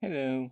Hello.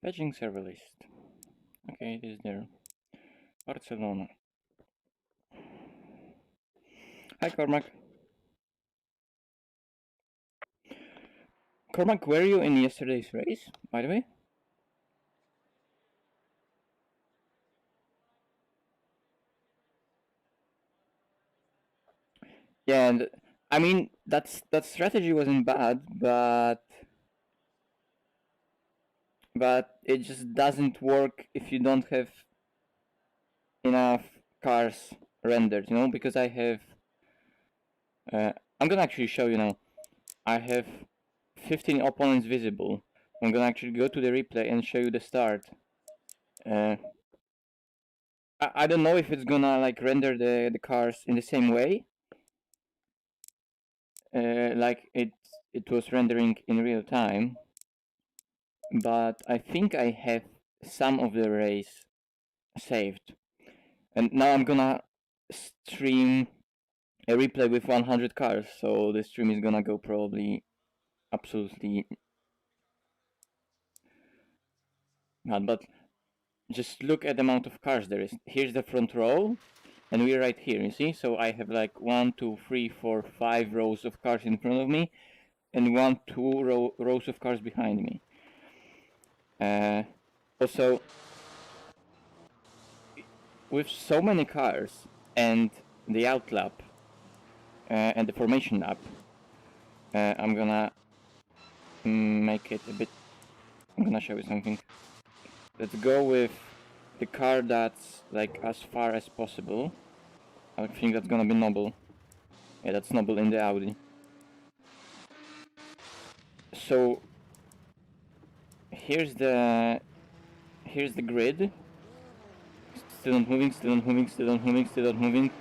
Patching server list. Okay, it is there. Barcelona. Hi, Cormac. Cormac, were you in yesterday's race, by the way? Yeah, and I mean that strategy wasn't bad, but it just doesn't work if you don't have enough cars rendered, you know, because I have I'm gonna actually show you now. I have 15 opponents visible. I'm gonna actually go to the replay and show you the start. I don't know if it's gonna like render the cars in the same way, like it was rendering in real time, but I think I have some of the race saved, and now I'm gonna stream a replay with 100 cars, so the stream is gonna go probably absolutely mad. But just look at the amount of cars there is. Here's the front row, and we're right here, you see? So I have like 1, 2, 3, 4, 5 rows of cars in front of me, and 1, 2 rows of cars behind me. Also, with so many cars and the outlap and the formation lap, I'm gonna make it a bit. I'm gonna show you something. Let's go with the car that's like as far as possible. I think that's gonna be Noble. Yeah, that's Noble in the Audi. So here's the grid. Still not moving, still not moving, still not moving, still not moving.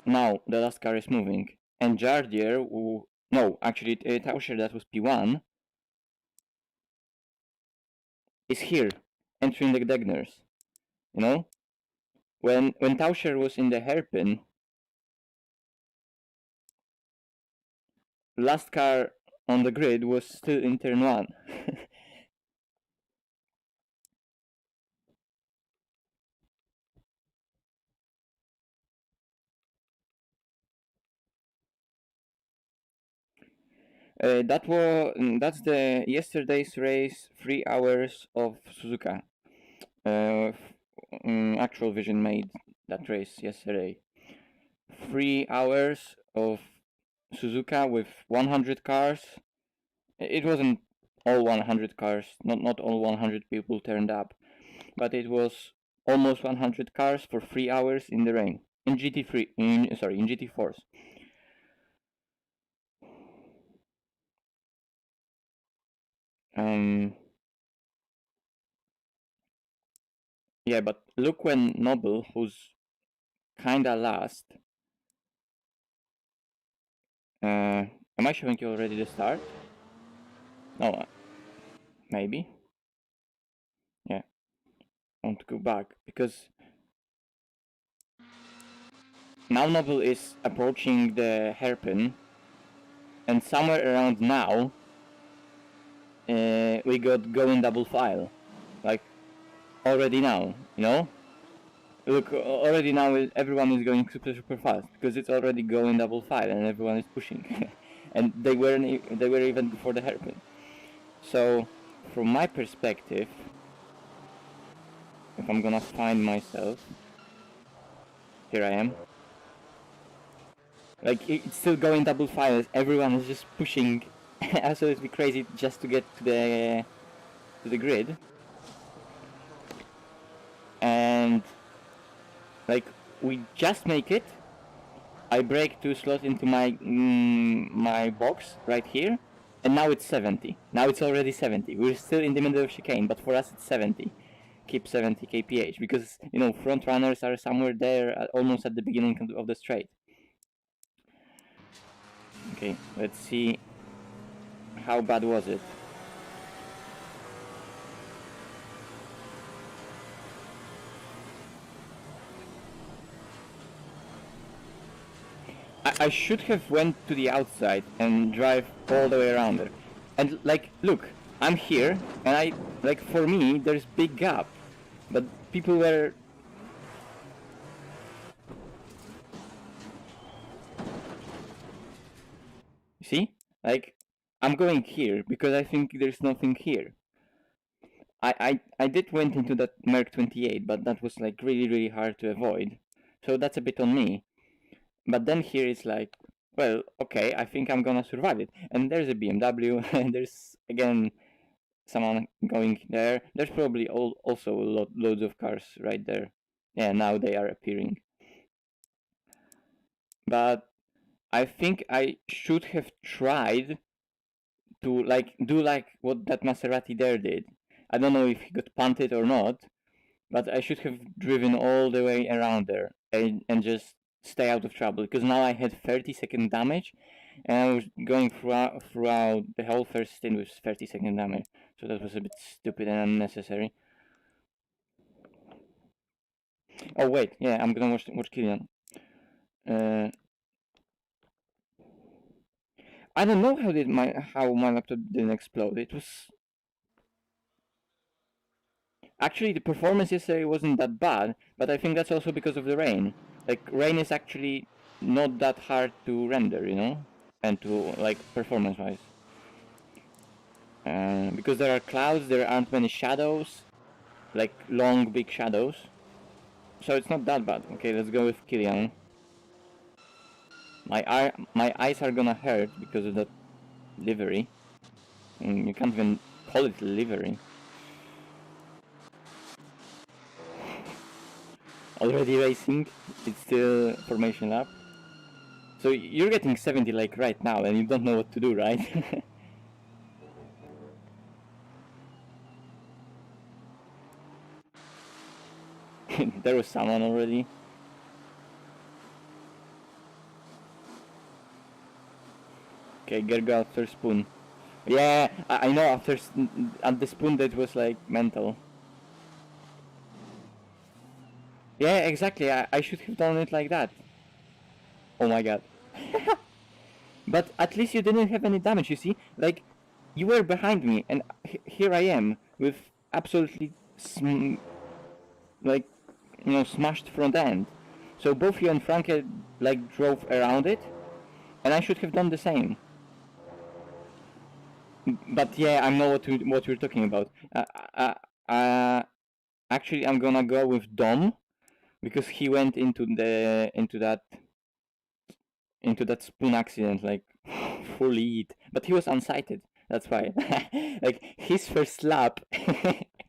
Now the last car is moving. And Jardier, no, actually Tauscher, that was P1, is here, entering the Degners. You know? When Tauscher was in the hairpin, last car on the grid was still in turn 1. That's the yesterday's race, 3 hours of Suzuka. Actual Vision made that race yesterday. 3 hours of Suzuka with 100 cars. It wasn't all 100 cars, not all 100 people turned up, but it was almost 100 cars for 3 hours in the rain in GT3. In GT4s. Yeah, but look when Noble, who's kinda last. Am I showing you already the start? No, maybe. Yeah, I want to go back because now Noble is approaching the hairpin, and somewhere around now we got going double file, like already now, you know. Look, already now everyone is going super fast because it's already going double file and everyone is pushing, and they were even before the hairpin. So, from my perspective, if I'm gonna find myself, here I am. Like it's still going double file. Everyone is just pushing absolutely crazy just to get to the grid, and like we just make it. I brake to slot into my box right here, and now it's 70. Now it's already 70. We're still in the middle of chicane, but for us it's 70. Keep 70 kph, because, you know, front runners are somewhere there, almost at the beginning of the straight. Okay, let's see how bad was it. I should have went to the outside and drive all the way around there. And like, look, I'm here, and I, like, for me, there's big gap. But people were... See? Like, I'm going here because I think there's nothing here. I did went into that Merc 28, but that was like really hard to avoid. So that's a bit on me. But then here it's like, well, okay, I think I'm gonna survive it. And there's a BMW, and there's, again, someone going there. There's probably also loads of cars right there. Yeah, now they are appearing. But I think I should have tried to like do like what that Maserati there did. I don't know if he got punted or not, but I should have driven all the way around there and just stay out of trouble, because now I had 30-second damage, and I was going throughout the whole first stint with 30-second damage, so that was a bit stupid and unnecessary. Oh wait, yeah, I'm gonna watch Killian. I don't know how my laptop didn't explode. It was actually, the performance yesterday wasn't that bad, but I think that's also because of the rain. Like, rain is actually not that hard to render, you know, and to, like, performance-wise. Because there are clouds, there aren't many shadows, like long, big shadows. So it's not that bad. Okay, let's go with Killian. My eyes are gonna hurt because of that livery. You can't even call it livery. Already racing, it's still formation lap. So you're getting 70 like right now, and you don't know what to do, right? There was someone already. Okay, Gergo after spoon. Yeah, I know, after at the spoon that was like mental. Yeah, exactly, I should have done it like that. Oh my god. But at least you didn't have any damage, you see? Like, you were behind me, and here I am, with absolutely, like, you know, smashed front end. So both you and Franke, like, drove around it, and I should have done the same. But yeah, I know what you're talking about. Actually, I'm gonna go with Dom, because he went into that spoon accident, like, fully it. But he was unsighted. That's why. Like, his first lap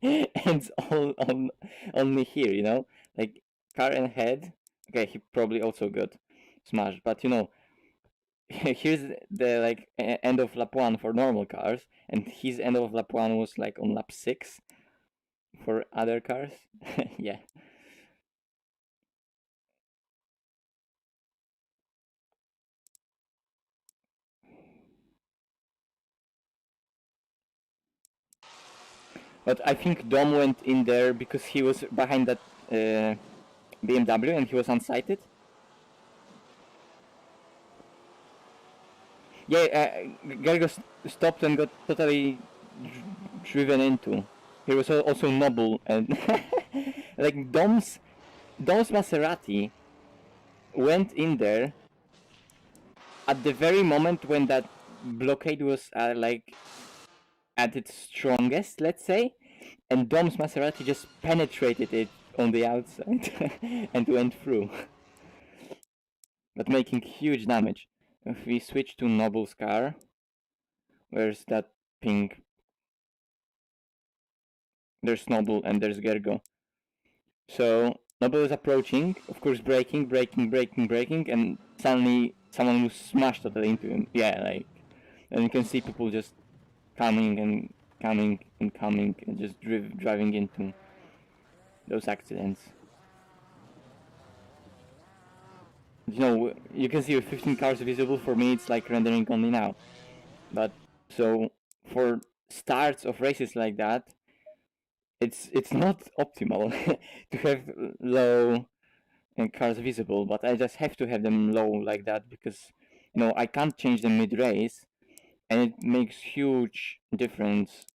ends all on me here, you know? Like, car and head. Okay, he probably also got smashed, but you know, here's the like end of lap 1 for normal cars, and his end of lap 1 was like on lap 6 for other cars. Yeah. But I think Dom went in there because he was behind that BMW and he was unsighted. Yeah, Gergo stopped and got totally driven into. He was also noble, and like Dom's Maserati went in there at the very moment when that blockade was like at its strongest, let's say, and Dom's Maserati just penetrated it on the outside and went through, but making huge damage. If we switch to Noble's car, where's that pink? There's Noble and there's Gergo. So Noble is approaching, of course, braking, and suddenly someone will smash totally into him. Yeah, like, and you can see people just coming and coming and coming and just driving into those accidents. You know, you can see with 15 cars visible, for me it's like rendering only now. But so for starts of races like that, it's not optimal to have low cars visible, but I just have to have them low like that because, you know, I can't change them mid-race, and it makes huge difference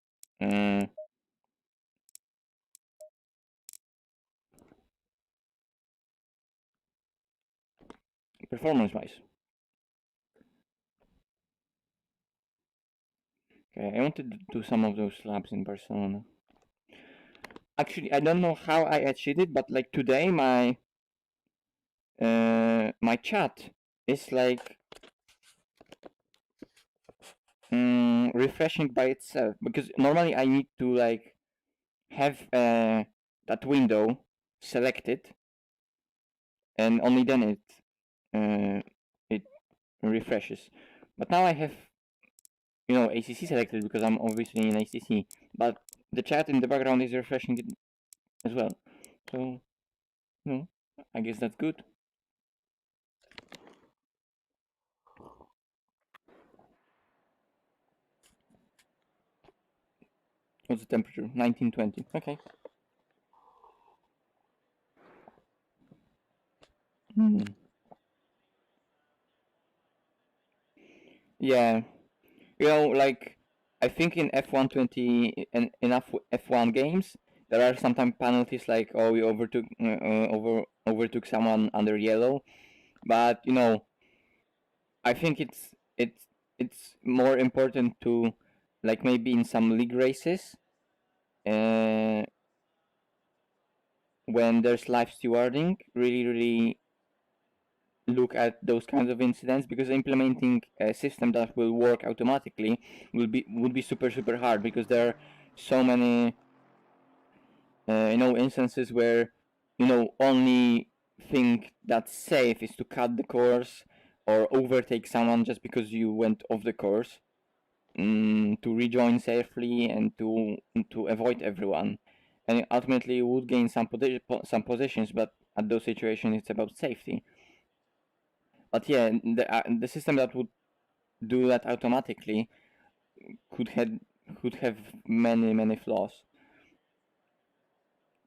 performance-wise. Okay, I wanted to do some of those laps in Barcelona. Actually, I don't know how I achieved it, but like today, my chat is like refreshing by itself, because normally I need to like have that window selected, and only then it refreshes. But now I have, you know, ACC selected because I'm obviously in ACC, but the chat in the background is refreshing it as well. So, you know, I guess that's good. What's the temperature? 1920. Okay. Yeah. You know, like, I think in F120 and enough F1 games, there are sometimes penalties like, oh, you overtook someone under yellow, but you know, I think it's more important to, like, maybe in some league races, uh, when there's live stewarding, really look at those kinds of incidents, because implementing a system that will work automatically would be super hard, because there are so many you know, instances where, you know, only thing that's safe is to cut the course or overtake someone just because you went off the course, to rejoin safely and to avoid everyone, and ultimately you would gain some positions, but at those situations it's about safety. But yeah, the system that would do that automatically could have many flaws.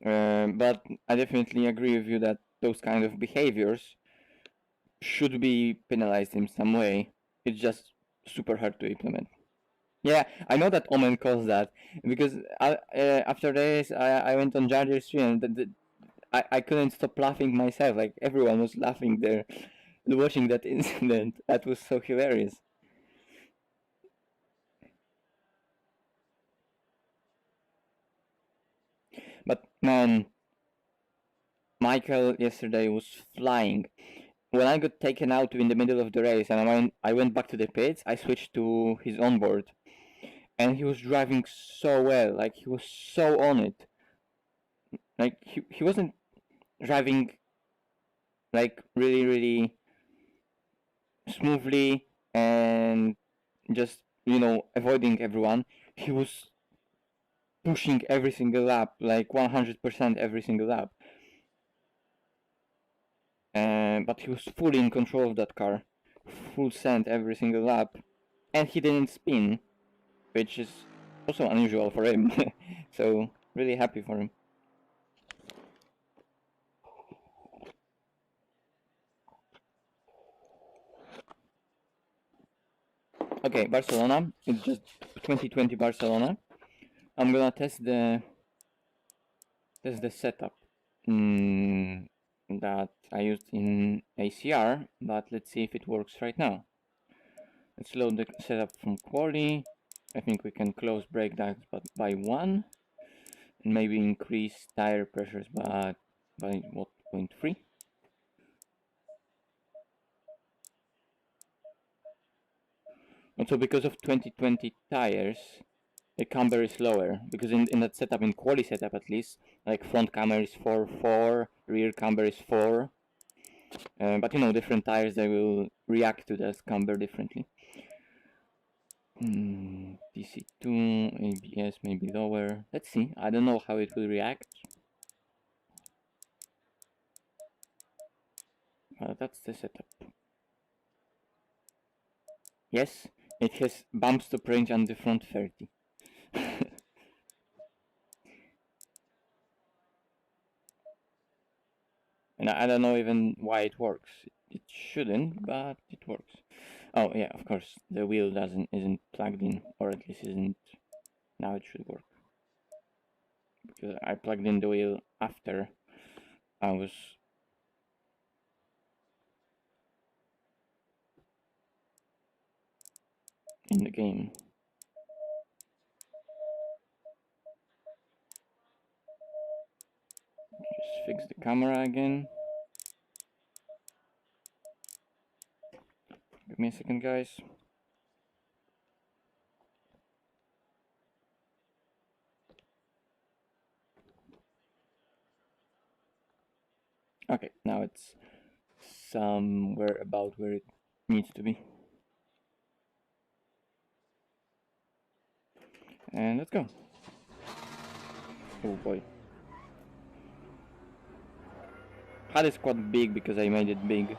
But I definitely agree with you that those kind of behaviors should be penalized in some way. It's just super hard to implement. Yeah, I know that Omen caused that, because after this I went on Jar stream, and I couldn't stop laughing myself. Like, everyone was laughing there, watching that incident. That was so hilarious. But man, Michael yesterday was flying. When I got taken out in the middle of the race and I went back to the pits, I switched to his onboard, and he was driving so well. Like, he was so on it. Like, he wasn't driving like really smoothly and just, you know, avoiding everyone. He was pushing every single lap, like 100% every single lap. But he was fully in control of that car, full send every single lap, and he didn't spin, which is also unusual for him. So really happy for him. Okay, Barcelona. It's just 2020 Barcelona. I'm gonna test the setup that I used in ACR, but let's see if it works right now. Let's load the setup from quali. I think we can close breakdowns but by 1, and maybe increase tire pressures by what, 0.3. Also, because of 2020 tires, the camber is lower, because in that setup, in quali setup at least, like, front camber is 4.4, rear camber is 4. But you know, different tires, they will react to the camber differently. DC2, ABS maybe lower. Let's see. I don't know how it will react. That's the setup. Yes, it has bump stop range on the front 30. And I don't know even why it works. It shouldn't, but it works. Oh yeah, of course, the wheel isn't plugged in, or at least isn't. Now it should work. Because I plugged in the wheel after I was in the game. Just fix the camera again. Give me a second, guys. Okay, now it's somewhere about where it needs to be. And let's go. Oh boy. HUD is quite big because I made it big.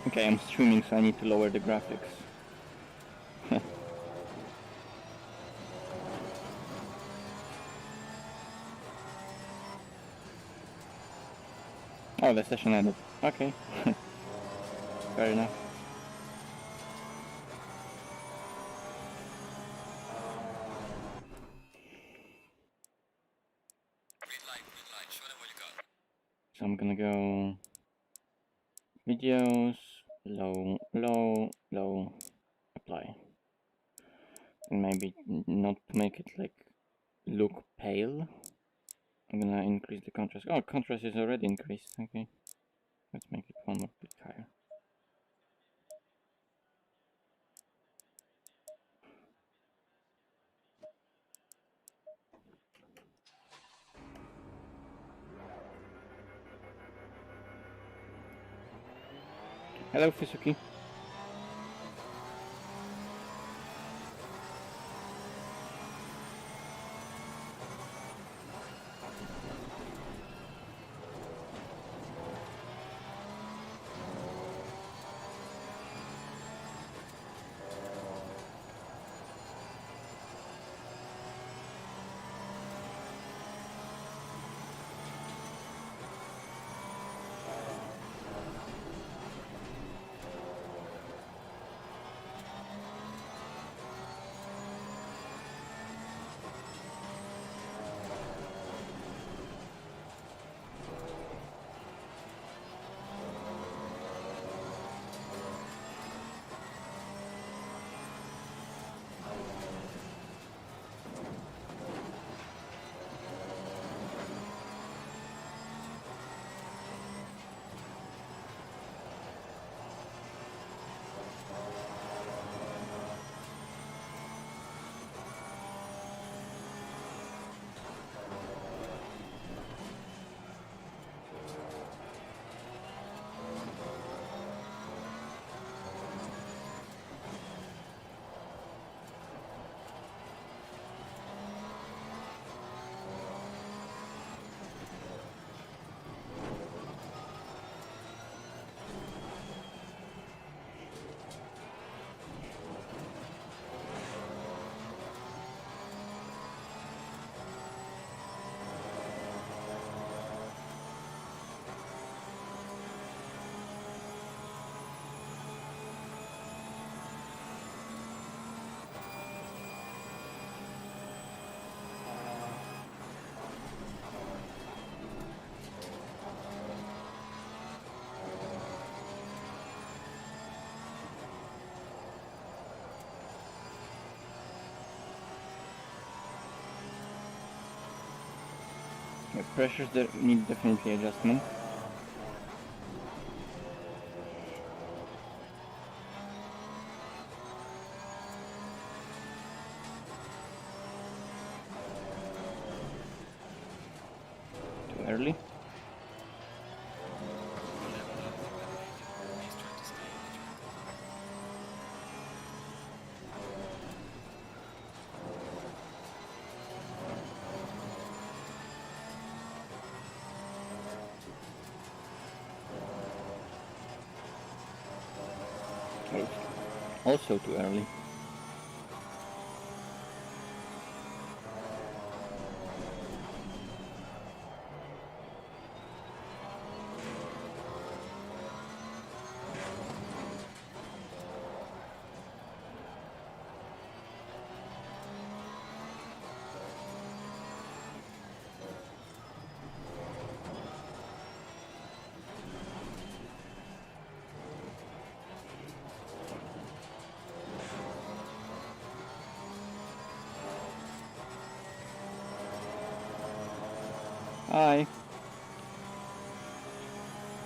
Okay, I'm streaming, so I need to lower the graphics. Oh, the session ended. Okay. Fair enough. So I'm gonna go videos, low, low, low, apply. And maybe not to make it like look pale. I'm gonna increase the contrast. Oh, contrast is already increased. Okay. Let's make it one more bit higher. Hello, Fisuki. The pressures there need definitely adjustment. Too early. Also too early. Hi.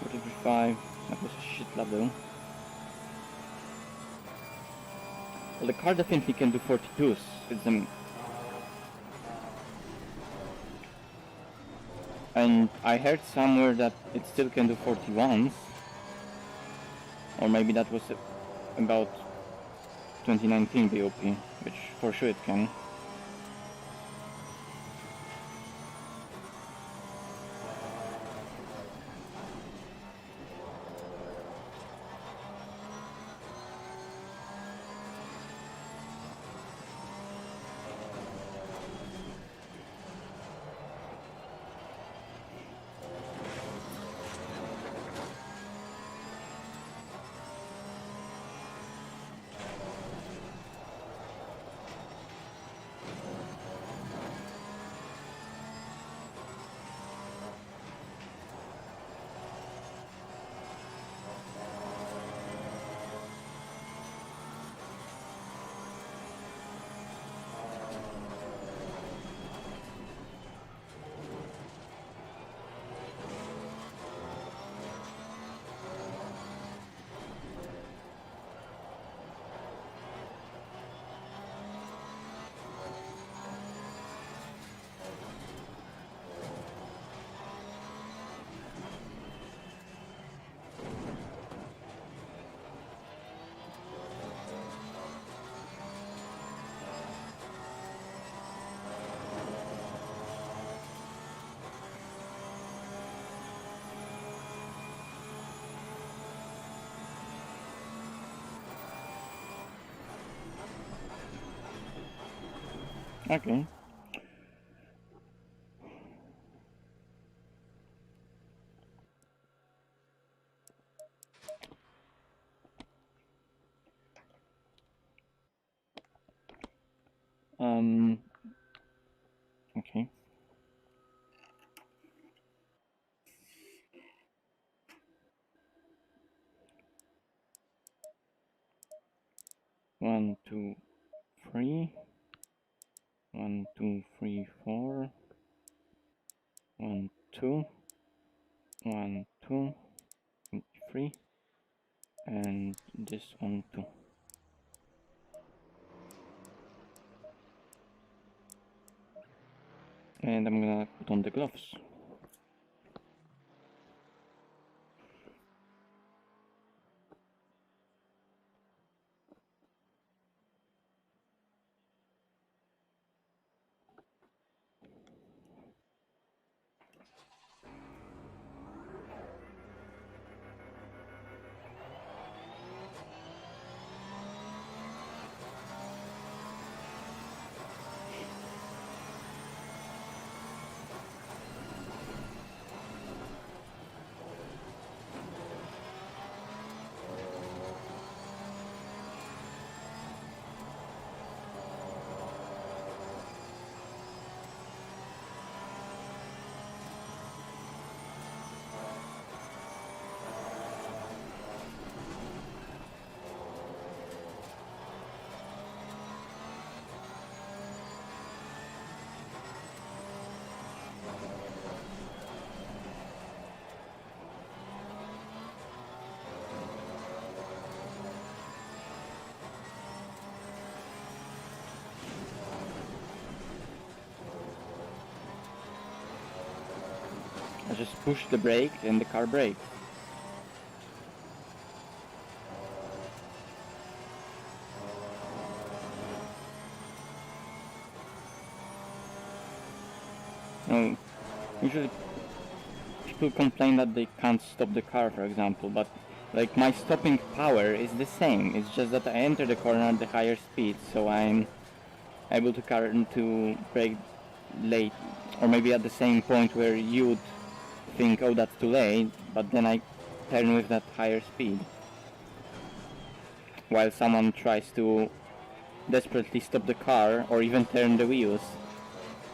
45. That was a shit lap though. Well, the car definitely can do 42s. It's and I heard somewhere that it still can do 41s. Or maybe that was about 2019 BOP, which for sure it can. Okay. Okay. One, two, three. 1, 2, 3, 4. 1, 2. 1, 2, 3. And this one too. And I'm gonna put on the gloves. I just push the brake and the car brakes. No, usually people complain that they can't stop the car, for example, but like my stopping power is the same. It's just that I enter the corner at the higher speed, so I'm able to brake late, or maybe at the same point where you would think, oh, that's too late, but then I turn with that higher speed. While someone tries to desperately stop the car or even turn the wheels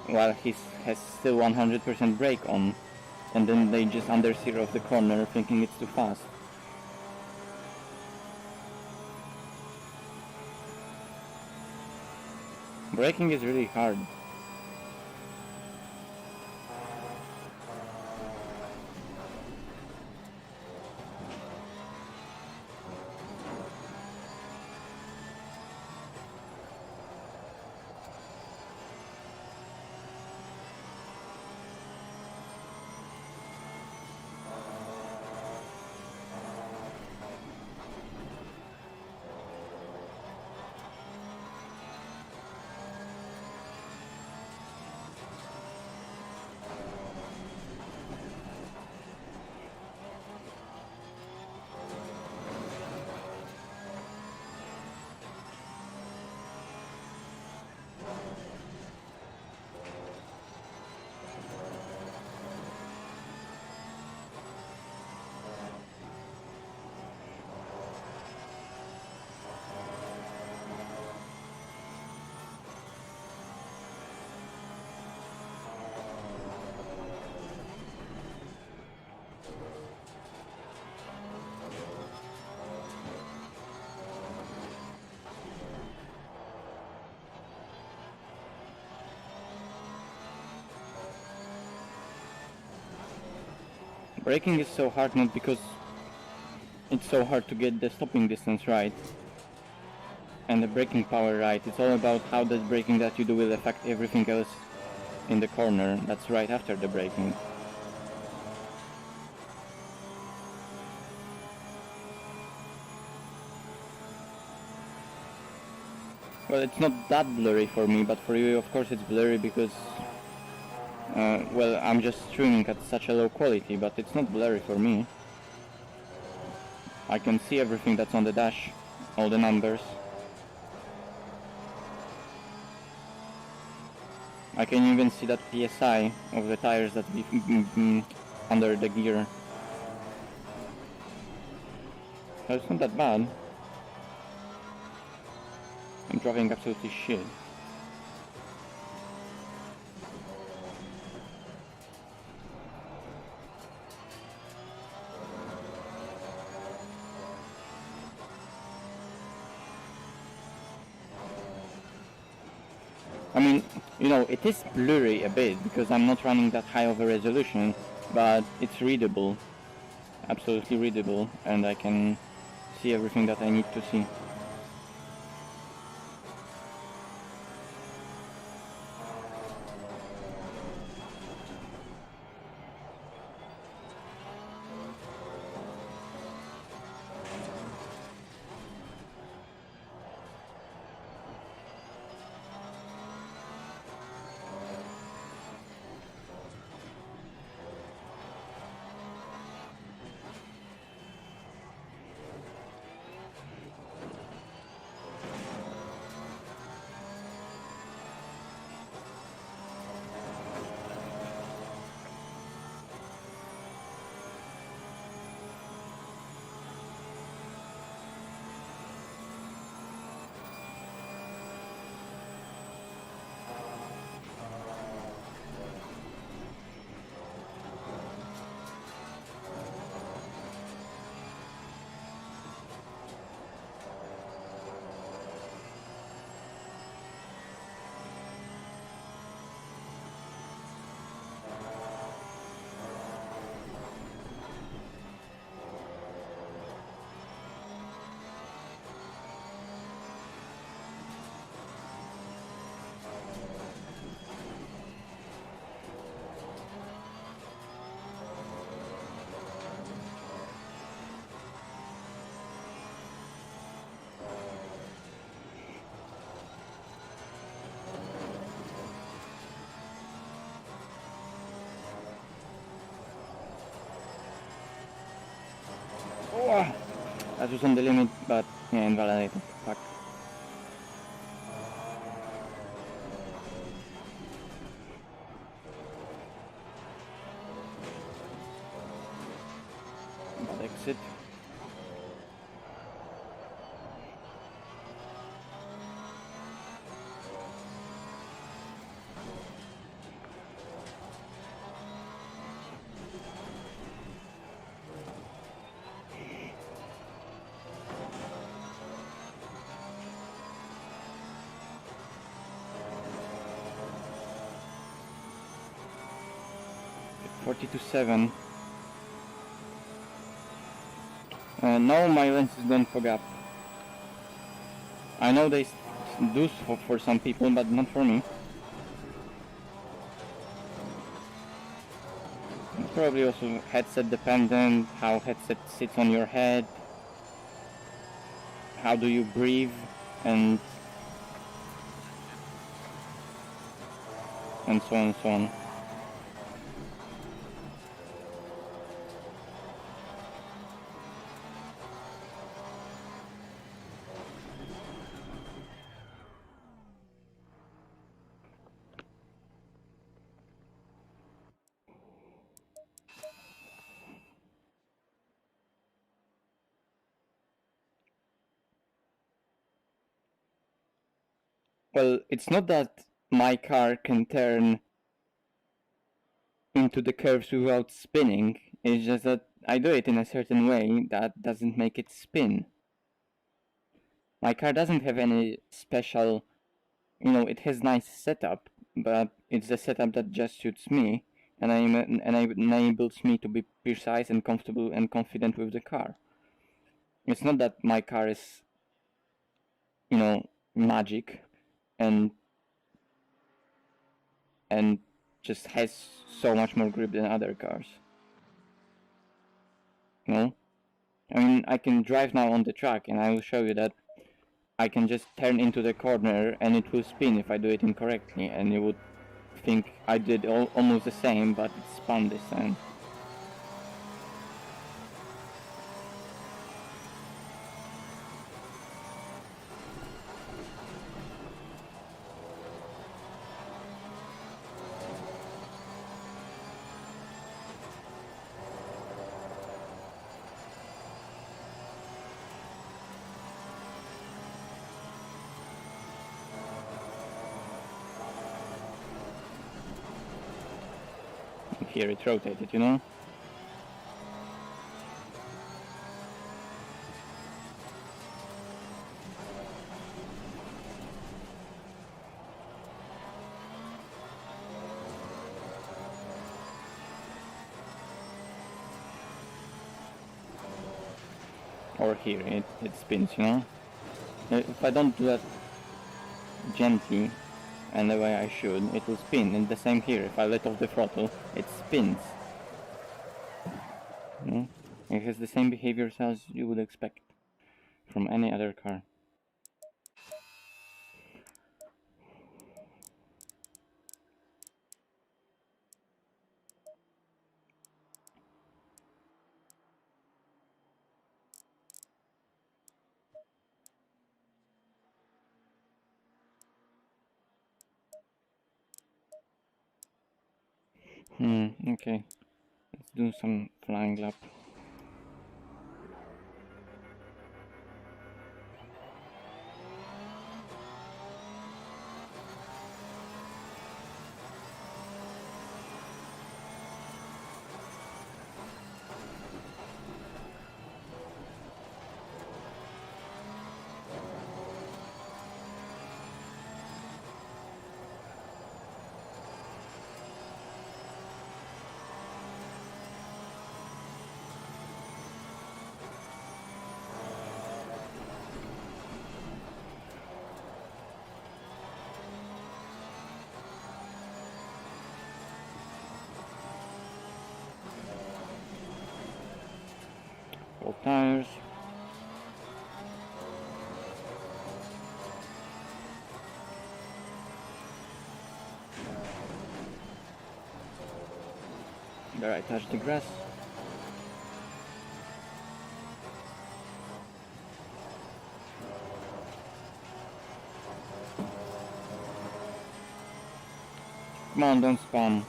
while he has still 100% brake on, and then they just understeer off the corner thinking it's too fast. Braking is really hard. Braking is so hard not because it's so hard to get the stopping distance right and the braking power right. It's all about how the braking that you do will affect everything else in the corner that's right after the braking. Well, it's not that blurry for me, but for you of course it's blurry because well, I'm just streaming at such a low quality, but it's not blurry for me. I can see everything that's on the dash, all the numbers. I can even see that PSI of the tires that be under the gear. So it's not that bad. I'm driving absolutely shit. I mean, you know, it is blurry a bit because I'm not running that high of a resolution, but it's readable, absolutely readable, and I can see everything that I need to see. Oh, that was on the limit, but yeah, invalidated. Fuck. Bad exit. (42.7). No, my lenses don't fog up. I know they do for some people, but not for me. It's probably also headset dependent, how headset sits on your head, how do you breathe, and so on and so on. Well, it's not that my car can turn into the curves without spinning, it's just that I do it in a certain way that doesn't make it spin. My car doesn't have any special, it has nice setup, but it's the setup that just suits me, and enables me to be precise and comfortable and confident with the car. It's not that my car is, magic and just has so much more grip than other cars. I mean, I can drive now on the track, and I will show you that I can just turn into the corner and it will spin if I do it incorrectly, and you would think I did almost the same, but it spun this time. Here it rotated, Or here, it spins, If I don't do that gently and the way I should, it will spin. And the same here, if I let off the throttle, it spins. It has the same behaviors as you would expect from any other car. Okay. Let's do some flying lap. Four tires. There I touch the grass. Come on, don't spawn.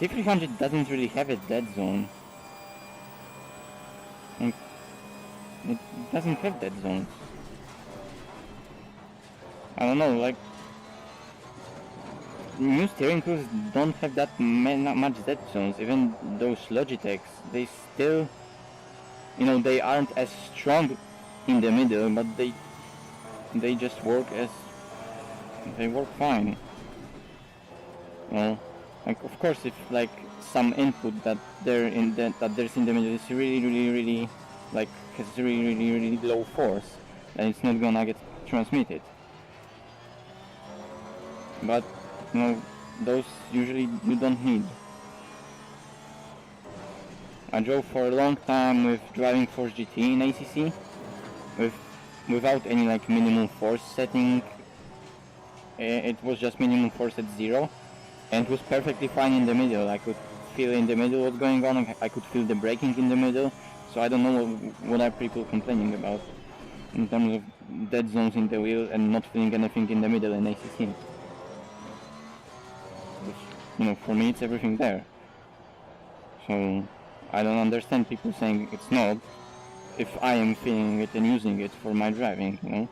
T300 doesn't really have a dead zone. It doesn't have dead zones. I don't know, like, new steering wheels don't have that much dead zones. Even those Logitechs, they still, you know, they aren't as strong in the middle, but they just work they work fine. Well, like, of course, if like some input that there's in the middle is really like has really low force, then it's not gonna get transmitted. But you know, those usually you don't need. I drove for a long time with Driving Force GT in ACC, without any like minimum force setting. It was just minimum force at 0, and it was perfectly fine in the middle. I could feel in the middle what's going on. I could feel the braking in the middle. So I don't know what are people complaining about in terms of dead zones in the wheel and not feeling anything in the middle in ACC. Which, you know, for me it's everything there. So I don't understand people saying it's not if I am feeling it and using it for my driving, you know.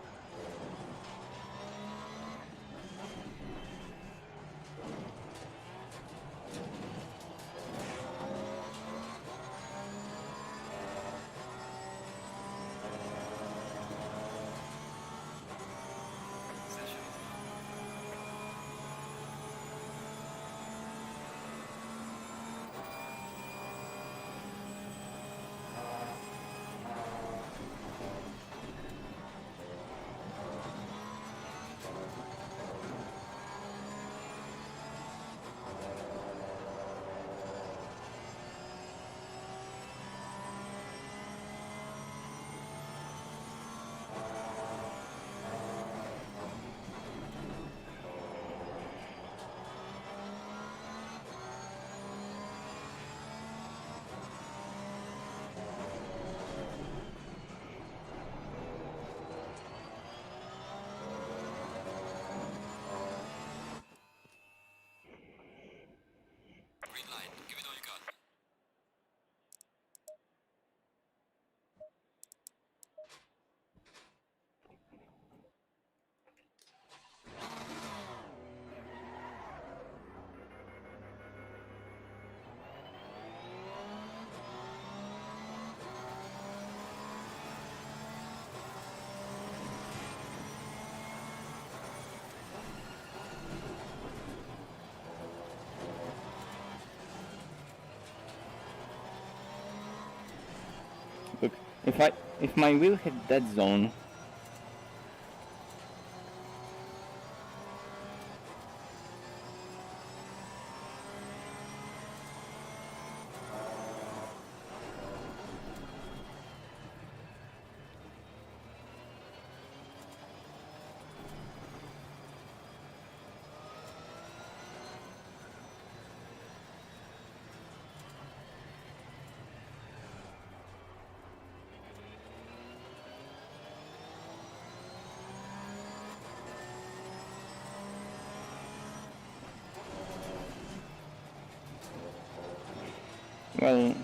Look, if my wheel hit dead zone, well,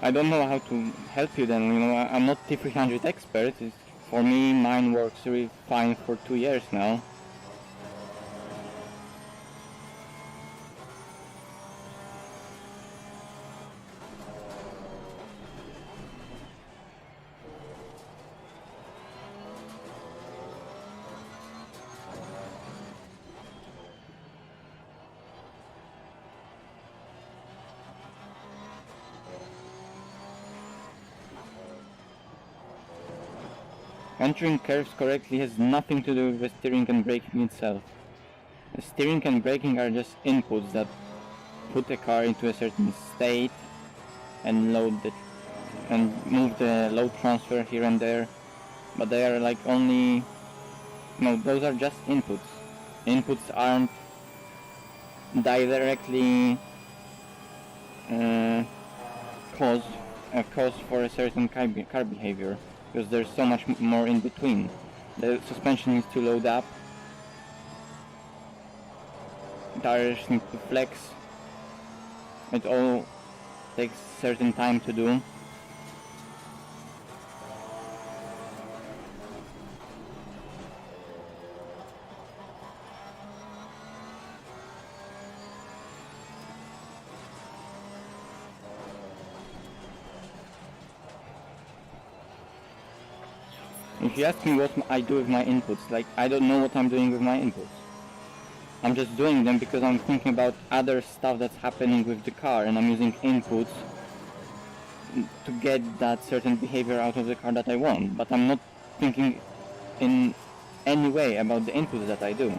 I don't know how to help you then, you know, I'm not T300 expert. For me, mine works really fine for 2 years now. Entering curves correctly has nothing to do with the steering and braking itself. The steering and braking are just inputs that put the car into a certain state and move the load transfer here and there, but they are like only, no, those are just inputs. Inputs aren't directly cause for a certain car behavior, because there's so much more in between. The suspension needs to load up, tires need to flex, it all takes certain time to do. If you ask me what I do with my inputs, like, I don't know what I'm doing with my inputs. I'm just doing them because I'm thinking about other stuff that's happening with the car, and I'm using inputs to get that certain behavior out of the car that I want, but I'm not thinking in any way about the inputs that I do.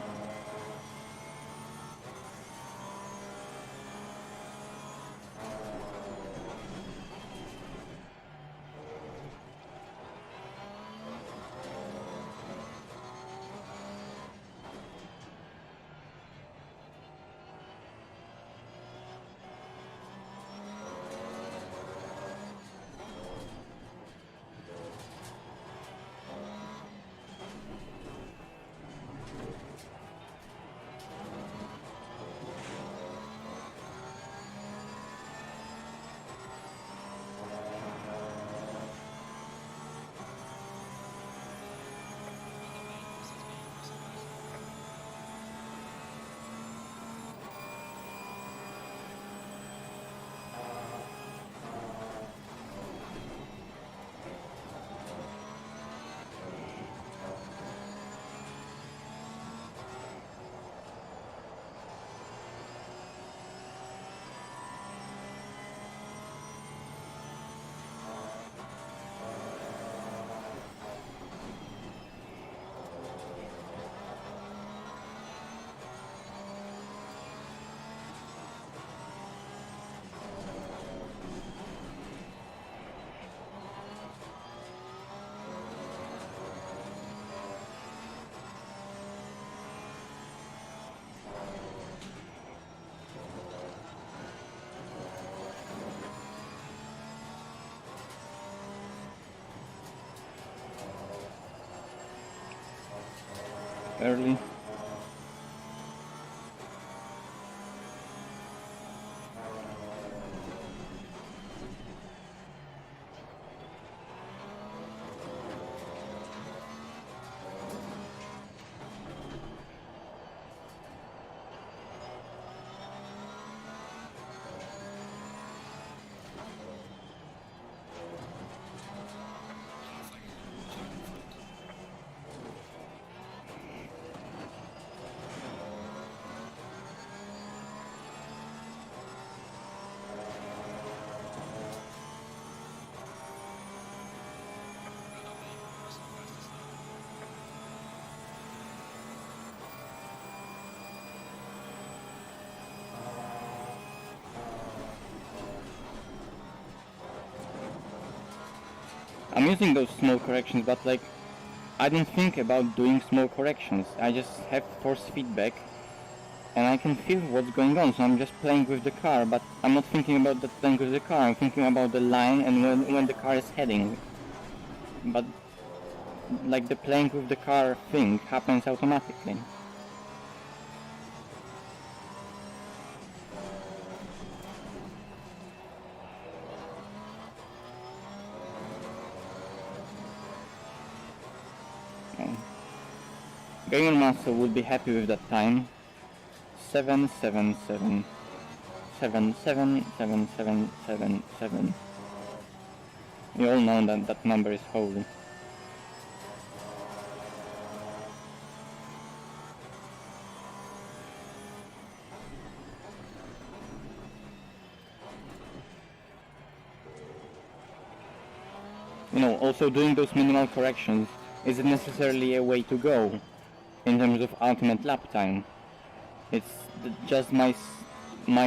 Early. I'm using those small corrections, but like, I don't think about doing small corrections. I just have force feedback and I can feel what's going on, so I'm just playing with the car, but I'm not thinking about that playing with the car, I'm thinking about the line and when the car is heading. But like, the playing with the car thing happens automatically. Gamer Master would be happy with that time. 777777777. You all know that that number is holy. You know, also doing those minimal corrections isn't necessarily a way to go in terms of ultimate lap time. It's just my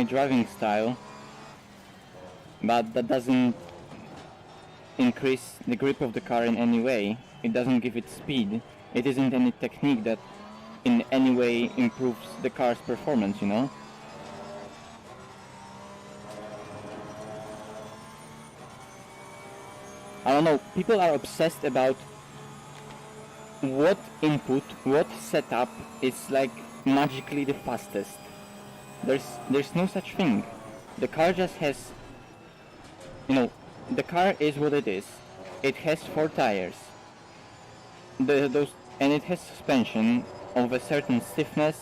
driving style, but that doesn't increase the grip of the car in any way. It doesn't give it speed. It isn't any technique that in any way improves the car's performance, you know? I don't know, people are obsessed about what input, what setup is like magically the fastest. There's no such thing. The car just has, you know, the car is what it is. It has 4 tires. And it has suspension of a certain stiffness,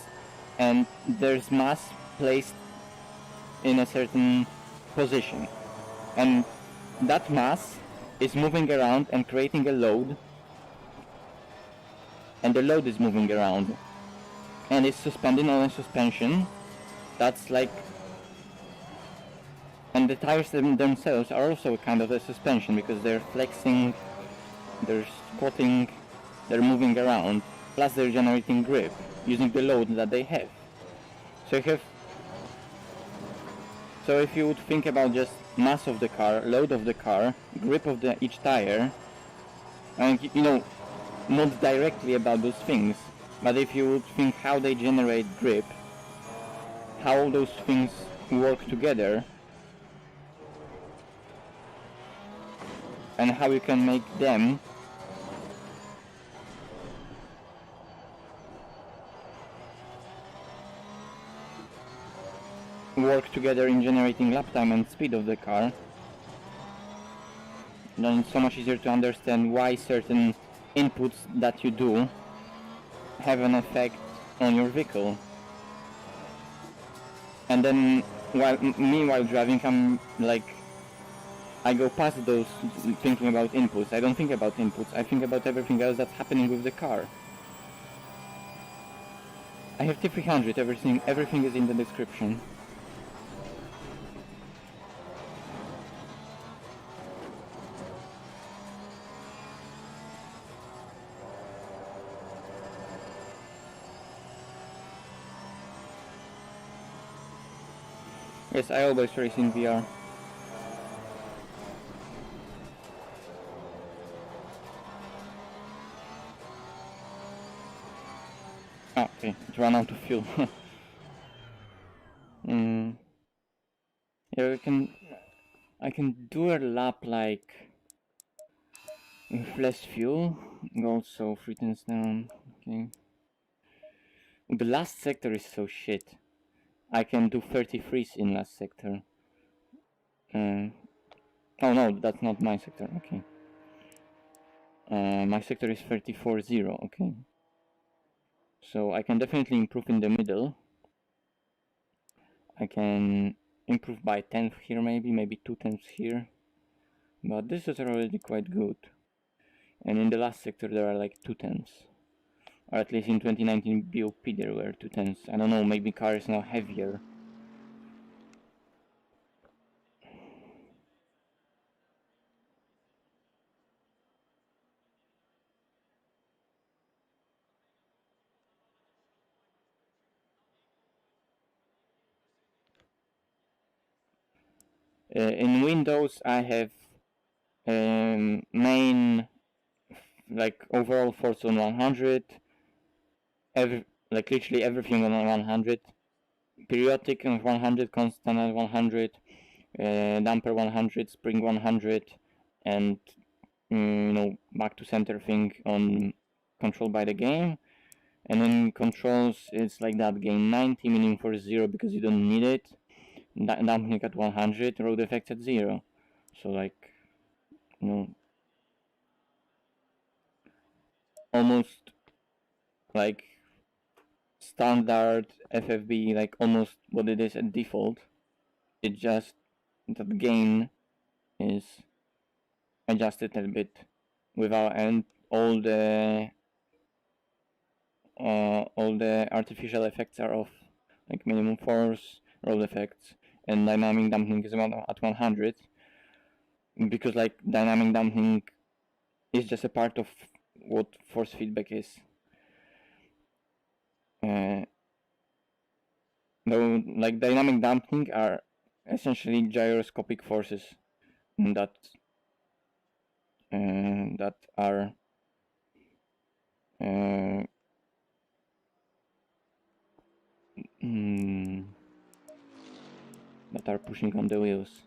and there's mass placed in a certain position. And that mass is moving around and creating a load, and the load is moving around, and it's suspended on a suspension that's like, and the tires themselves are also kind of a suspension because they're flexing, they're squatting, they're moving around, plus they're generating grip using the load that they have. So if you would think about just mass of the car, load of the car, grip of each tire, and you know, not directly about those things, but if you would think how they generate grip, how those things work together, and how you can make them work together in generating lap time and speed of the car, then it's so much easier to understand why certain inputs that you do have an effect on your vehicle. And then while driving, I'm like, I go past those thinking about inputs. I don't think about inputs. I think about everything else that's happening with the car. I have T300, everything is in the description. Yes, I always race in VR. Ah, okay, it ran out of fuel. Yeah, I can do a lap like with less fuel. Also 3 tenths down. Okay. The last sector is so shit. I can do 33s in last sector. Oh no, that's not my sector. Okay. My sector is 34.0. Okay. So I can definitely improve in the middle. I can improve by 10th here, maybe 2 tenths here. But this is already quite good. And in the last sector there are like 2 tenths. Or at least in 2019 BOP there were 2 tenths. I don't know, maybe car is now heavier. In Windows I have main, like overall force on 100, like literally everything on 100, periodic on 100, constant on 100, damper 100, spring 100, and you know, back to center thing on controlled by the game. And then controls, it's like that, gain 90, meaning for 0 because you don't need it, damping at 100, road effects at 0. So like, you know, almost like standard FFB, like almost what it is at default. It's just that the gain is adjusted a bit without, and all the artificial effects are off, like minimum force, roll effects, and dynamic damping is about at 100, because like dynamic damping is just a part of what force feedback is. Though, like, dynamic damping are essentially gyroscopic forces that are pushing on the wheels.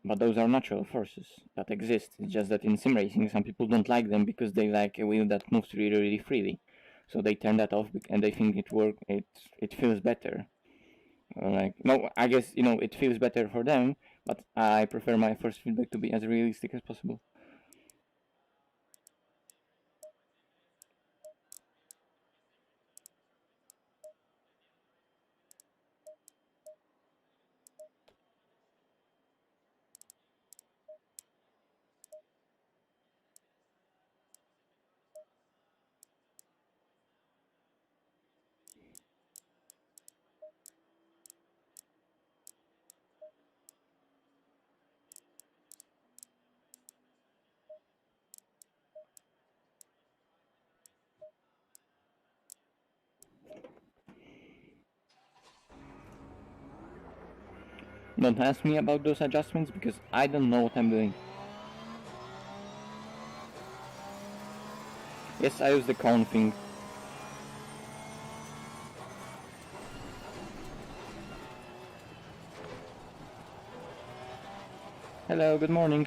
But those are natural forces that exist. It's just that in sim racing, some people don't like them because they like a wheel that moves really, really freely. So they turn that off and they think it feels better. Like, no, I guess, it feels better for them, but I prefer my force feedback to be as realistic as possible. Don't ask me about those adjustments because I don't know what I'm doing. Yes, I use the cone thing. Hello, good morning.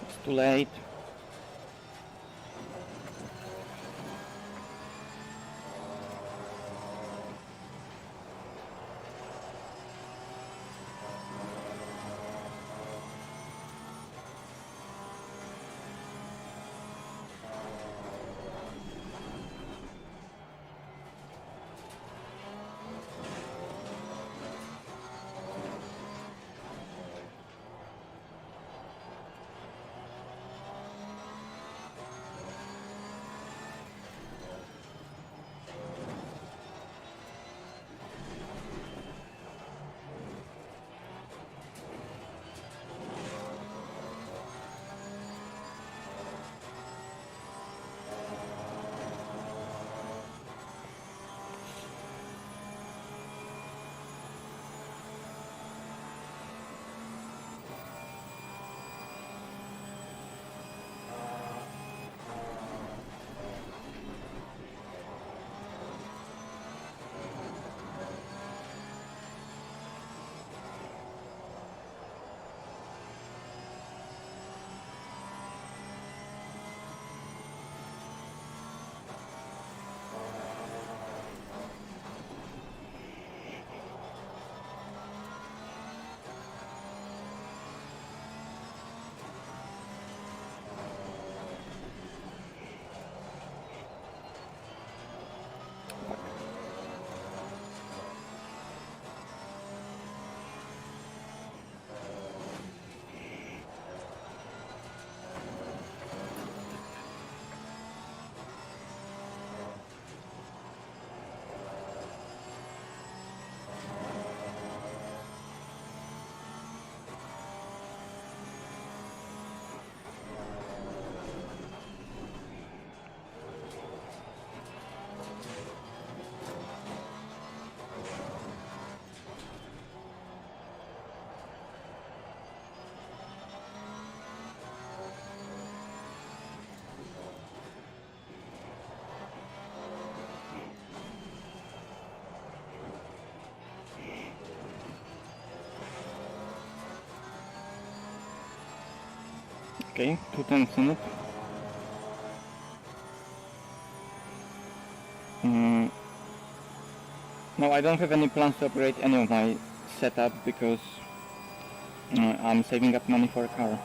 It's too late. Okay, 2 tenths in it. No, I don't have any plans to upgrade any of my setup because I'm saving up money for a car.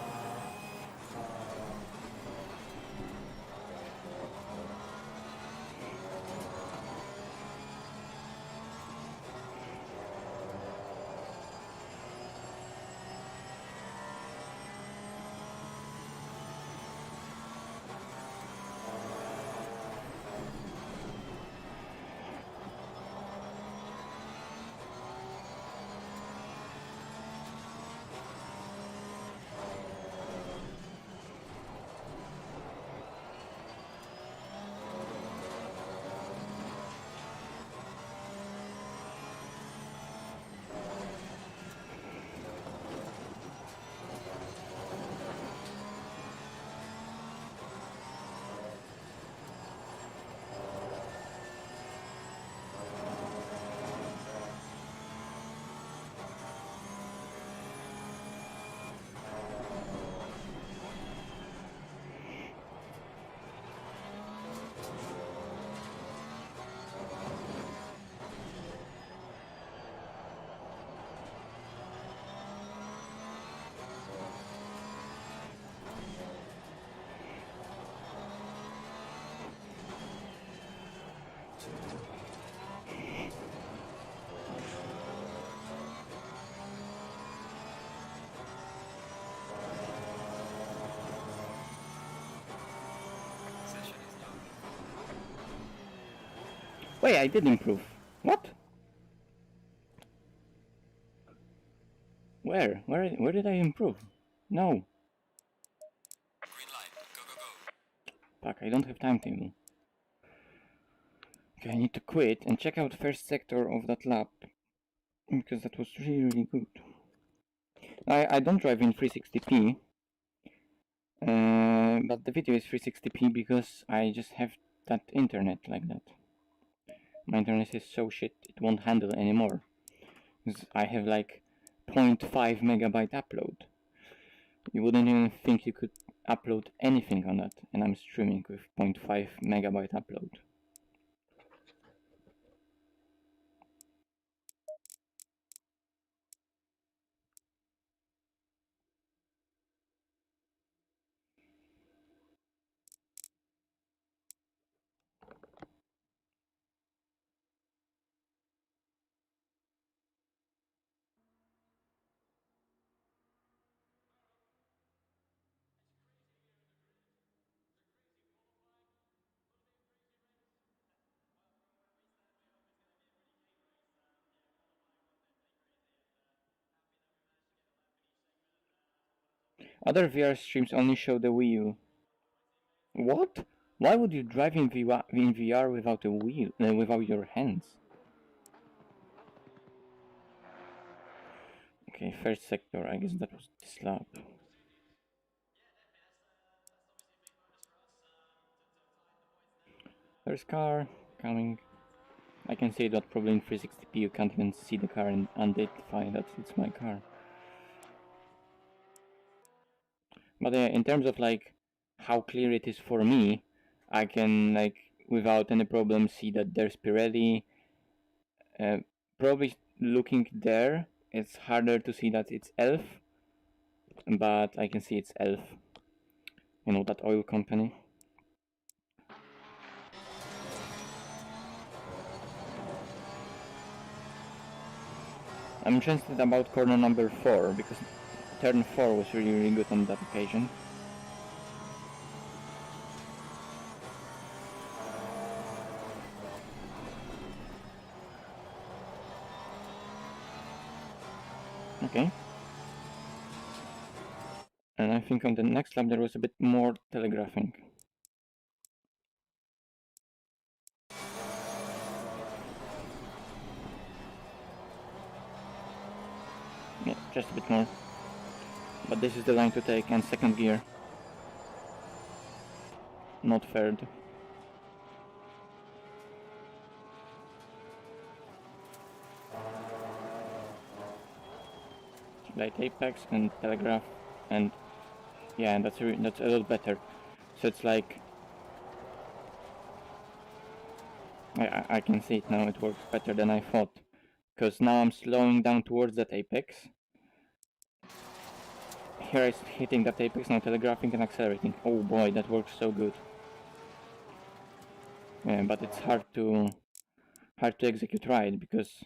Wait, I did improve. What? Where? Where did I improve? No. Green light. Go, go, go. Fuck, I don't have timetable. Okay, I need to quit and check out first sector of that lap. Because that was really, really good. I don't drive in 360p. But the video is 360p because I just have that internet like that. My internet is so shit it won't handle anymore. Because I have like 0.5 megabyte upload. You wouldn't even think you could upload anything on that, and I'm streaming with 0.5 megabyte upload. Other VR streams only show the wheel. What? Why would you drive in VR without a wheel, without your hands? Okay, first sector, I guess that was this lap. There's car coming. I can say that probably in 360p you can't even see the car and identify that it's my car. But in terms of like how clear it is for me, I can like without any problem see that there's Pirelli. Probably looking there, it's harder to see that it's Elf, but I can see it's Elf. You know, that oil company. I'm interested about corner number 4 because turn 4 was really, really good on that occasion. Okay. And I think on the next lap there was a bit more telegraphing. Yeah, just a bit more. But this is the line to take, and second gear. Not third. Light apex and telegraph and Yeah, that's a lot better. So it's like I can see it now. It works better than I thought, because now I'm slowing down towards that apex. Here it's hitting that apex, now telegraphing and accelerating. Oh boy, that works so good. Yeah, but it's hard to execute right, because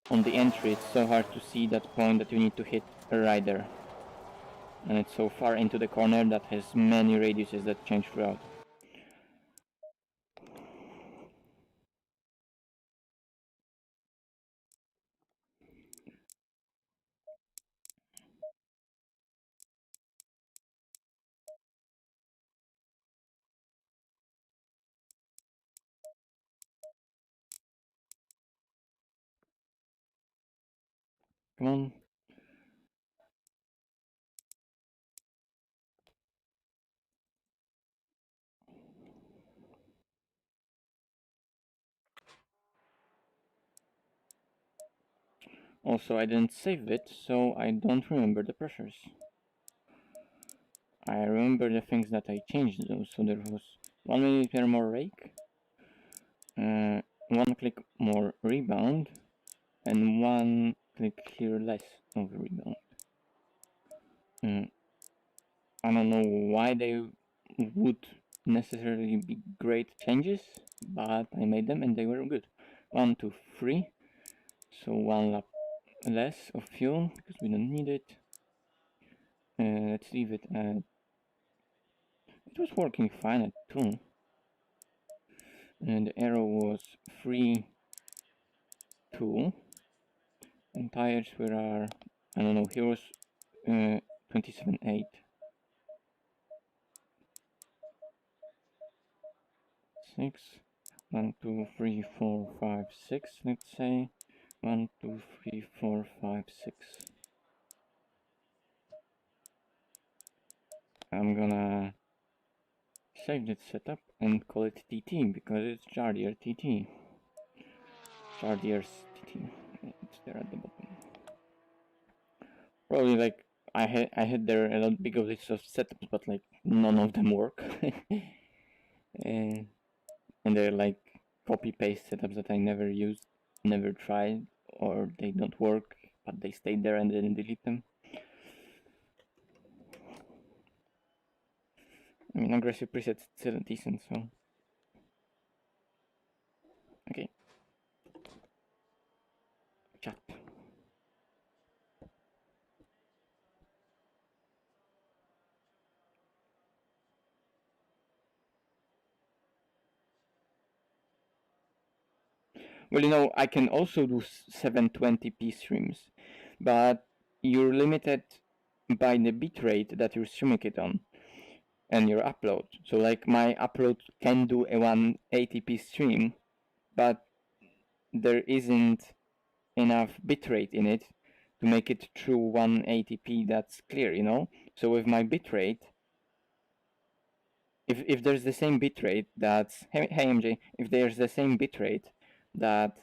on the entry it's so hard to see that point that you need to hit a rider. And it's so far into the corner that has many radiuses that change throughout. Come on. Also, I didn't save it, so I don't remember the pressures. I remember the things that I changed though, so there was 1 millimeter more rake, 1 click more rebound, and 1 click here less of rebound. I don't know why they would necessarily be great changes, but I made them and they were good. 1, 2, 3, so 1 lap less of fuel because we don't need it. Let's leave it at. It was working fine at 2. And the arrow was 3, 2. And tires were, I don't know, here was 27.8. 6. 1, 2, 3, 4, 5, 6, let's say. 1, 2, 3, 4, 5, 6. I'm gonna save that setup and call it TT because it's Jardier TT. Jardier's TT. It's there at the bottom. Probably like I had there a lot bigger list of setups, but like none of them work. and they're like copy paste setups that I never used, never tried, or they don't work, but they stayed there and didn't delete them. I mean, aggressive presets still decent, so okay. Chat. Well, you know, I can also do 720p streams, but you're limited by the bitrate that you're streaming it on and your upload. So like my upload can do a 180p stream, but there isn't enough bitrate in it to make it true 180p that's clear, you know? So with my bitrate, if there's the same bitrate that's, hey MJ, if there's the same bitrate that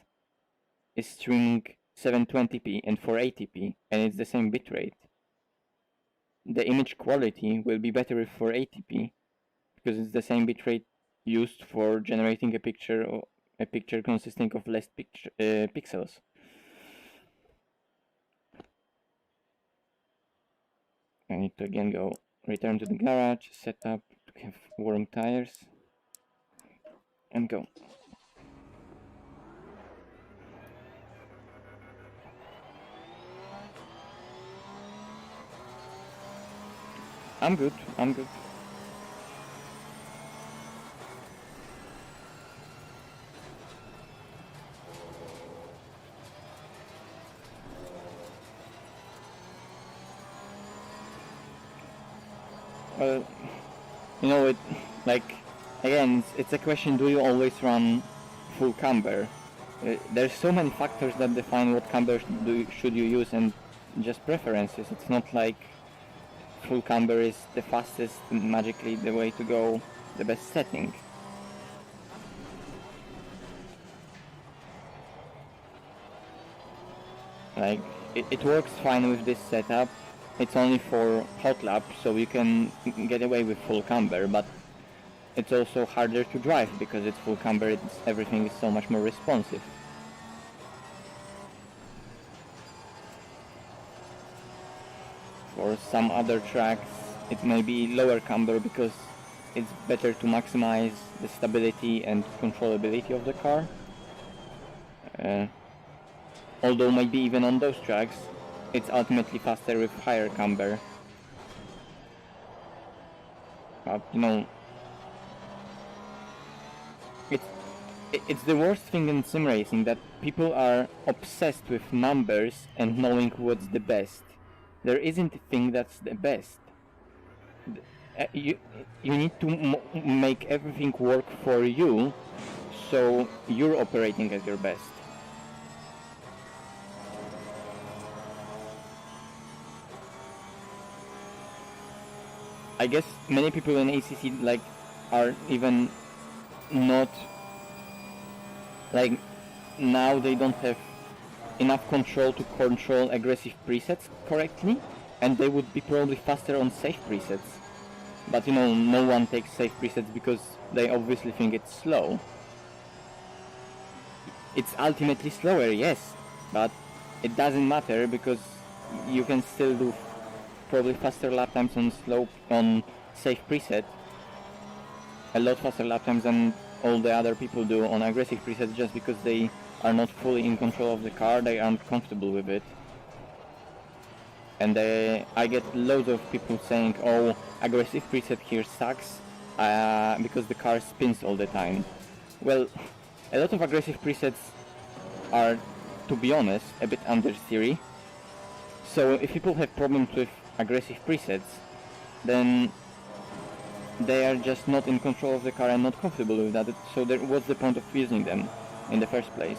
is streaming 720p and 480p and it's the same bitrate, the image quality will be better with 480p because it's the same bitrate used for generating a picture consisting of less pixels. I need to again go return to the garage, set up to have warm tires, and go. I'm good, I'm good. Well, you know, it, like, again, it's a question, do you always run full camber? There's so many factors that define what camber should you use, and just preferences. It's not like full camber is the fastest, magically the way to go, the best setting. Like, it works fine with this setup, it's only for hot lap, so you can get away with full camber, but it's also harder to drive because it's full camber, everything is so much more responsive. For some other tracks it may be lower camber because it's better to maximize the stability and controllability of the car. Although maybe even on those tracks it's ultimately faster with higher camber. But you know, it's the worst thing in sim racing that people are obsessed with numbers and knowing what's the best. There isn't a thing that's the best. You need to make everything work for you, so you're operating at your best. I guess many people in ACC like are even not like, now they don't have enough control to control aggressive presets correctly, and they would be probably faster on safe presets. But you know, no one takes safe presets because they obviously think it's slow. It's ultimately slower, yes, but it doesn't matter because you can still do probably faster lap times on safe preset. A lot faster lap times than all the other people do on aggressive presets, just because they are not fully in control of the car, they aren't comfortable with it. And I get loads of people saying, oh, aggressive preset here sucks because the car spins all the time. Well, a lot of aggressive presets are, to be honest, a bit under theory. So if people have problems with aggressive presets, then they are just not in control of the car and not comfortable with that. So what's the point of using them in the first place?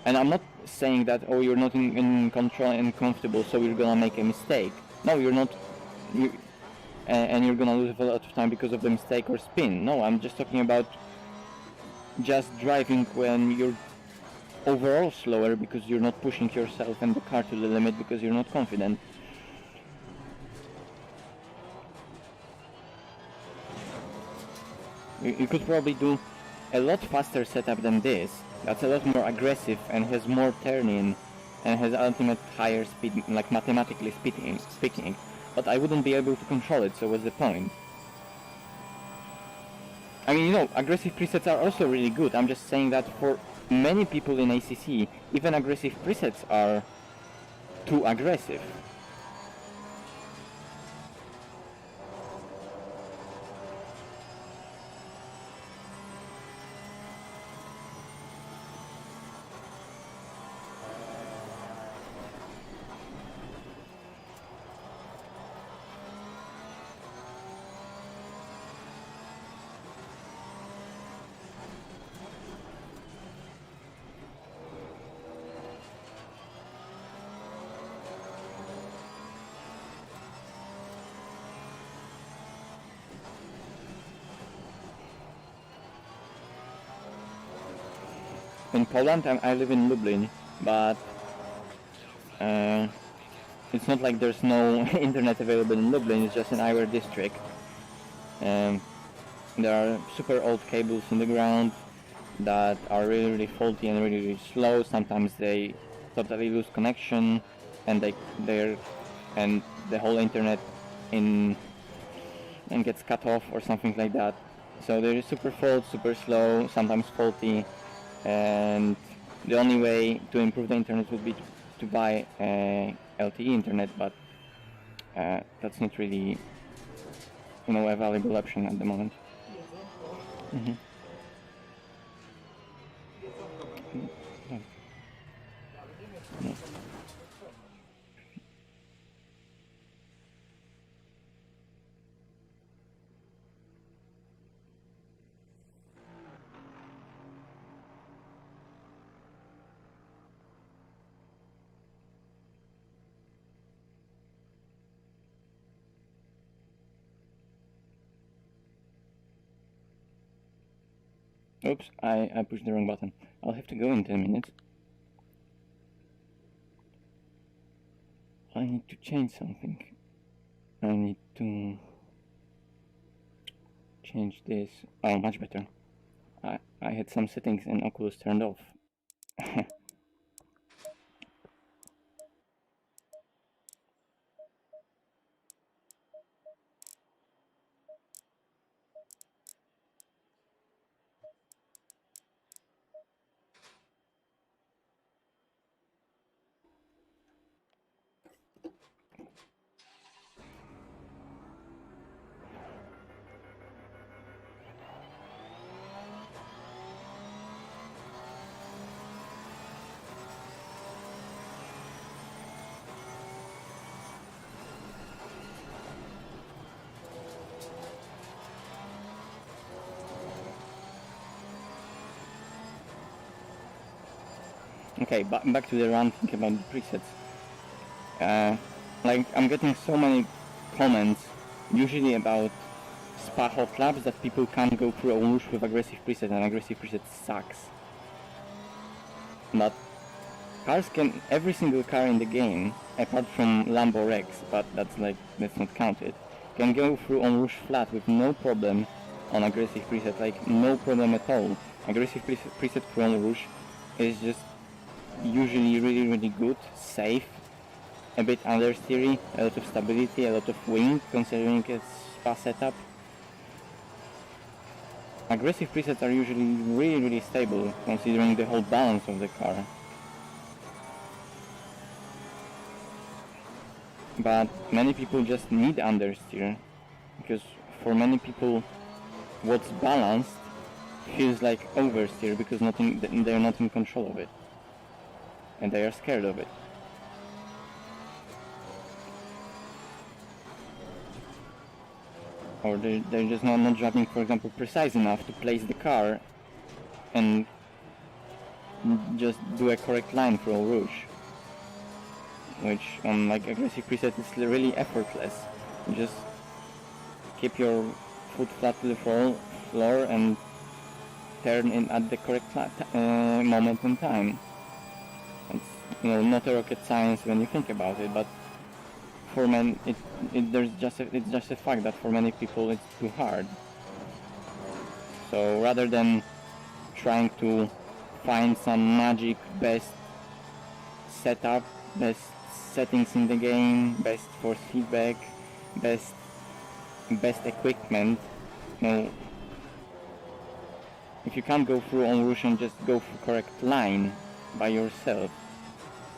And I'm not saying that, oh, you're not in control and comfortable, so you're gonna make a mistake. No, you're not, and you're gonna lose a lot of time because of the mistake or spin. No, I'm just talking about just driving when you're overall slower because you're not pushing yourself and the car to the limit because you're not confident. You could probably do a lot faster setup than this. That's a lot more aggressive and has more turn-in and has ultimate higher speed, like mathematically speaking, but I wouldn't be able to control it, so what's the point? I mean, you know, aggressive presets are also really good. I'm just saying that for many people in ACC, even aggressive presets are too aggressive. In Poland, I live in Lublin, but it's not like there's no internet available in Lublin, it's just in our district. There are super old cables in the ground that are really faulty and really slow. Sometimes they totally lose connection, and and the whole internet and gets cut off or something like that. So they're super super slow, sometimes faulty, and the only way to improve the internet would be to buy LTE internet, but that's not really, you know, a valuable option at the moment. Mm-hmm. No. Oops, I pushed the wrong button. I'll have to go in 10 minutes. I need to change something. I need to change this. Oh, much better. I had some settings in Oculus turned off. Okay, back to the ranting about the presets. Like, I'm getting so many comments, usually about spa hotlaps, that people can't go through a whoosh with aggressive preset, and aggressive preset sucks. But cars can, every single car in the game, apart from Lambo Rex, but that's not counted, can go through on whoosh flat with no problem on aggressive preset, like no problem at all. Aggressive preset for on whoosh is just usually really good, safe, a bit understeery, a lot of stability, a lot of wing considering its spa setup. Aggressive presets are usually really stable considering the whole balance of the car. But many people just need understeer, because for many people what's balanced feels like oversteer because they're not in control of it. And they are scared of it. Or they're just not driving, for example, precise enough to place the car and just do a correct line for a rouge. Which on like aggressive preset is really effortless. You just keep your foot flat to the floor and turn in at the correct moment in time. It's, you know, not a rocket science when you think about it, but for men, it's just a fact that for many people it's too hard. So rather than trying to find some magic best setup, best settings in the game, best force feedback, best equipment, you know, if you can't go through on whoosh and just go for correct line by yourself,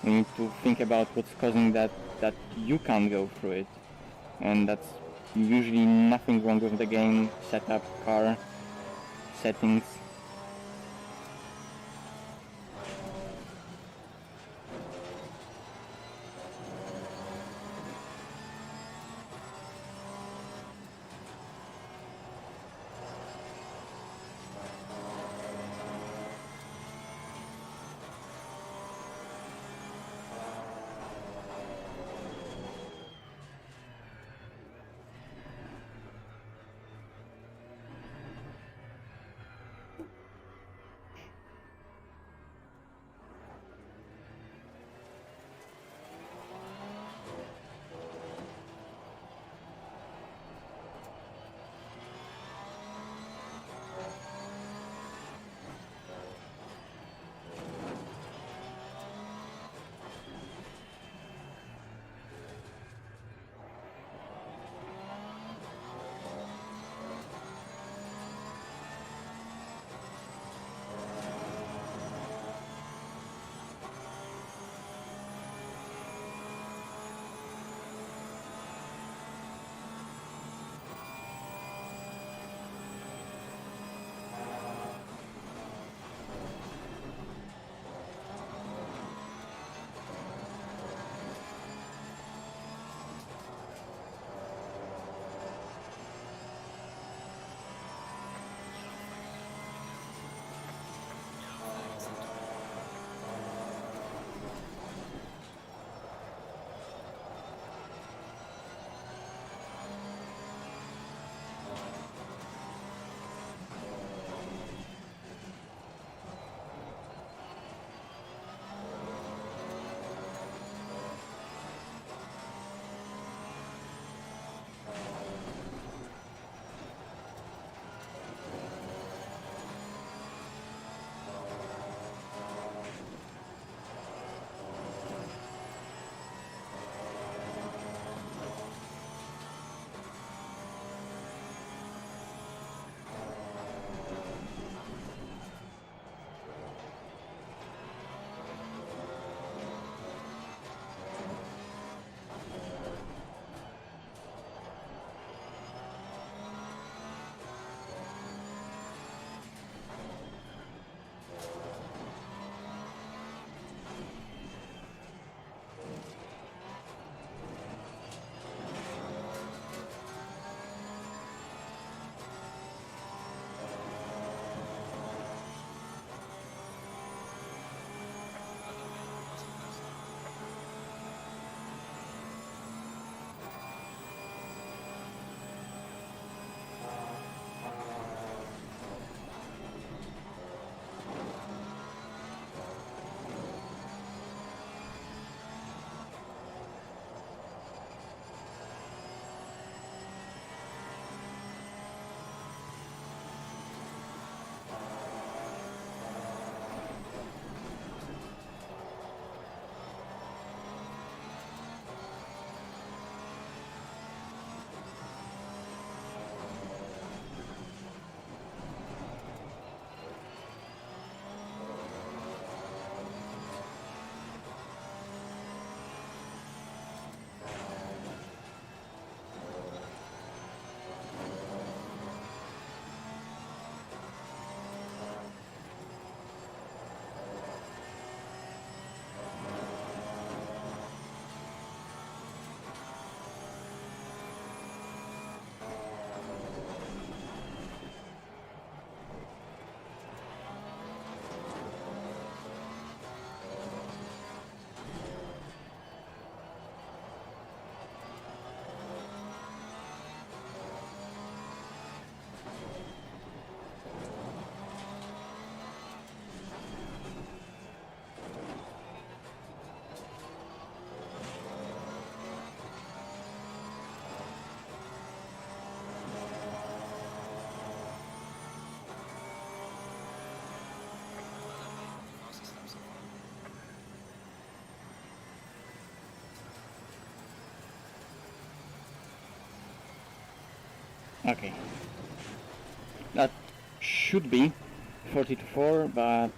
you need to think about what's causing that you can't go through it. And that's usually nothing wrong with the game, setup, car, settings. Okay. That should be 40 to 4, but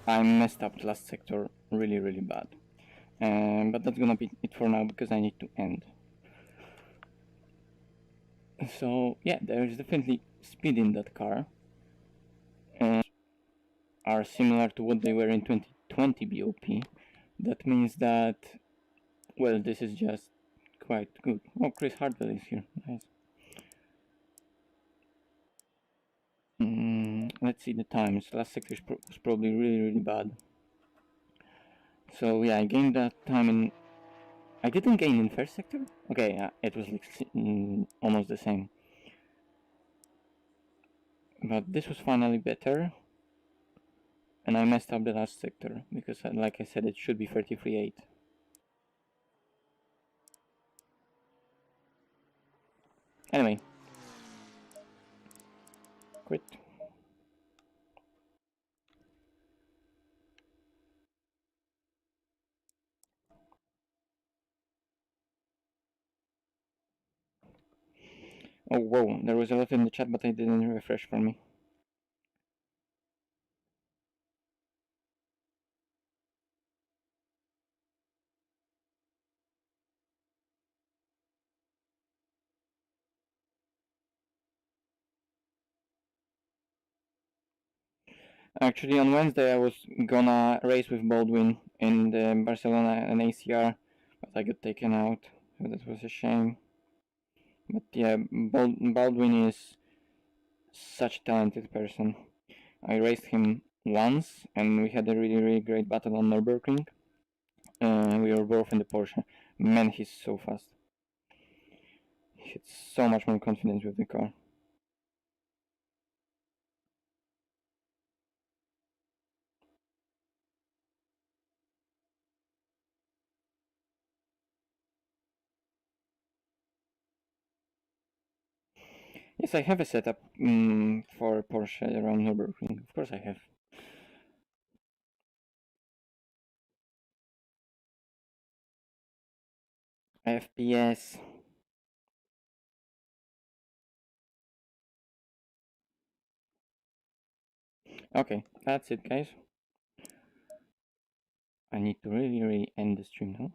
I messed up the last sector really bad. But that's gonna be it for now because I need to end. So yeah, there is definitely speed in that car, and are similar to what they were in 2020 BOP. That means that, well, this is just quite good. Oh, Chris Hartwell is here. Nice. Let's see the times. Last sector was probably really bad. So yeah, I gained that time in. I didn't gain in first sector. Okay, it was like almost the same. But this was finally better, and I messed up the last sector because, like I said, it should be 33.8. Anyway, quit. Oh whoa, there was a lot in the chat, but I didn't refresh for me. Actually, on Wednesday I was gonna race with Baldwin in the Barcelona and ACR, but I got taken out, so that was a shame. But yeah, Baldwin is such a talented person. I raced him once, and we had a really great battle on Nürburgring. We were both in the Porsche. Man, he's so fast. He had so much more confidence with the car. Yes, I have a setup for Porsche around Nürburgring. Of course I have. FPS. Okay, that's it, guys. I need to really end the stream now.